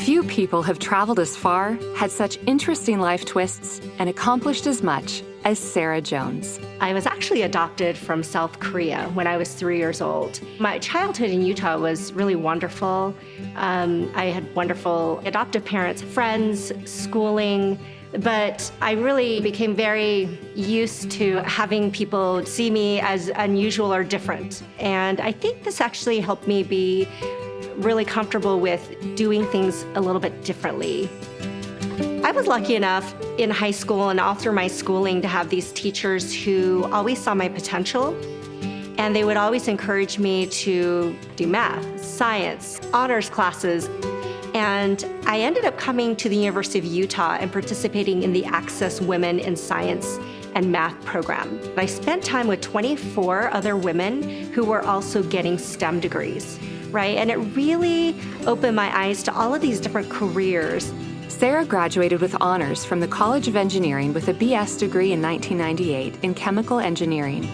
Few people have traveled as far, had such interesting life twists, and accomplished as much as Sara Jones. I was actually adopted from South Korea when I was 3 years old. My childhood in Utah was really wonderful. I had wonderful adoptive parents, friends, schooling, but I really became very used to having people see me as unusual or different. And I think this actually helped me be really comfortable with doing things a little bit differently. I was lucky enough in high school and all through my schooling to have these teachers who always saw my potential, and they would always encourage me to do math, science, honors classes. And I ended up coming to the University of Utah and participating in the Access Women in Science and Math program. I spent time with 24 other women who were also getting STEM degrees, right? And it really opened my eyes to all of these different careers. Sara graduated with honors from the College of Engineering with a BS degree in 1998 in chemical engineering.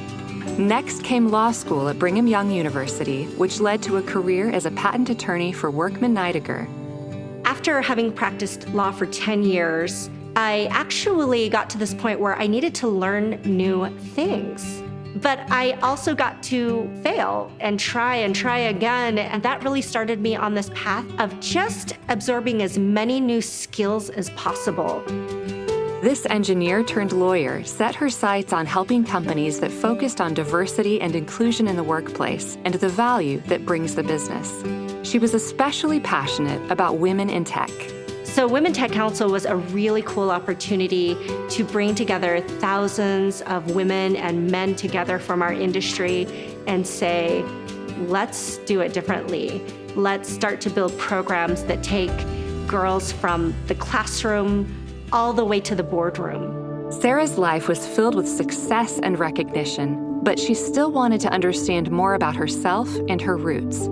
Next came law school at Brigham Young University, which led to a career as a patent attorney for Workman Nidegger. After having practiced law for 10 years, I actually got to this point where I needed to learn new things. But I also got to fail and try again, and that really started me on this path of just absorbing as many new skills as possible. This engineer turned lawyer set her sights on helping companies that focused on diversity and inclusion in the workplace and the value that brings the business. She was especially passionate about women in tech. So Women Tech Council was a really cool opportunity to bring together thousands of women and men together from our industry and say, let's do it differently. Let's start to build programs that take girls from the classroom all the way to the boardroom. Sara's life was filled with success and recognition, but she still wanted to understand more about herself and her roots.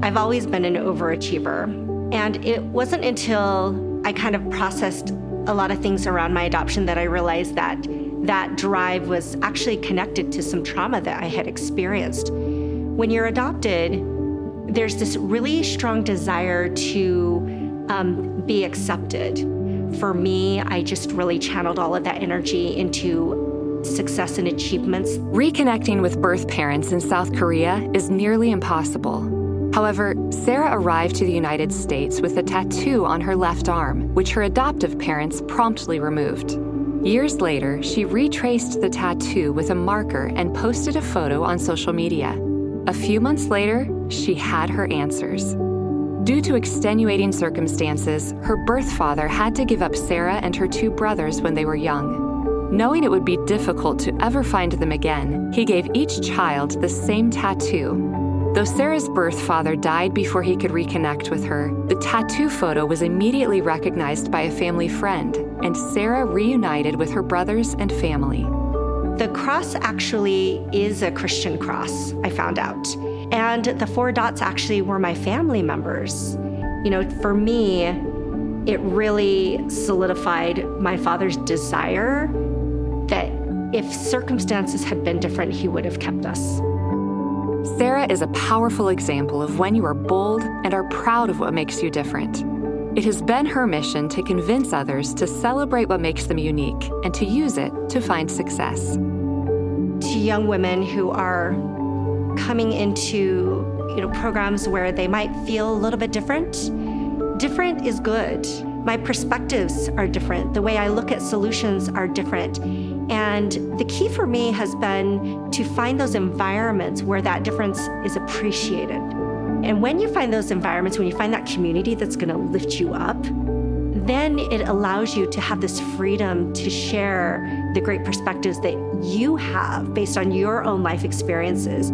I've always been an overachiever. And it wasn't until I kind of processed a lot of things around my adoption that I realized that that drive was actually connected to some trauma that I had experienced. When you're adopted, there's this really strong desire to be accepted. For me, I just really channeled all of that energy into success and achievements. Reconnecting with birth parents in South Korea is nearly impossible. However, Sara arrived to the United States with a tattoo on her left arm, which her adoptive parents promptly removed. Years later, she retraced the tattoo with a marker and posted a photo on social media. A few months later, she had her answers. Due to extenuating circumstances, her birth father had to give up Sara and her 2 brothers when they were young. Knowing it would be difficult to ever find them again, he gave each child the same tattoo. Though Sara's birth father died before he could reconnect with her, the tattoo photo was immediately recognized by a family friend, and Sara reunited with her brothers and family. The cross actually is a Christian cross, I found out. And the 4 dots actually were my family members. You know, for me, it really solidified my father's desire that if circumstances had been different, he would have kept us. Sara is a powerful example of when you are bold and are proud of what makes you different. It has been her mission to convince others to celebrate what makes them unique and to use it to find success. To young women who are coming into, programs where they might feel a little bit different, different is good. My perspectives are different. The way I look at solutions are different. And the key for me has been to find those environments where that difference is appreciated. And when you find those environments, when you find that community that's going to lift you up, then it allows you to have this freedom to share the great perspectives that you have based on your own life experiences.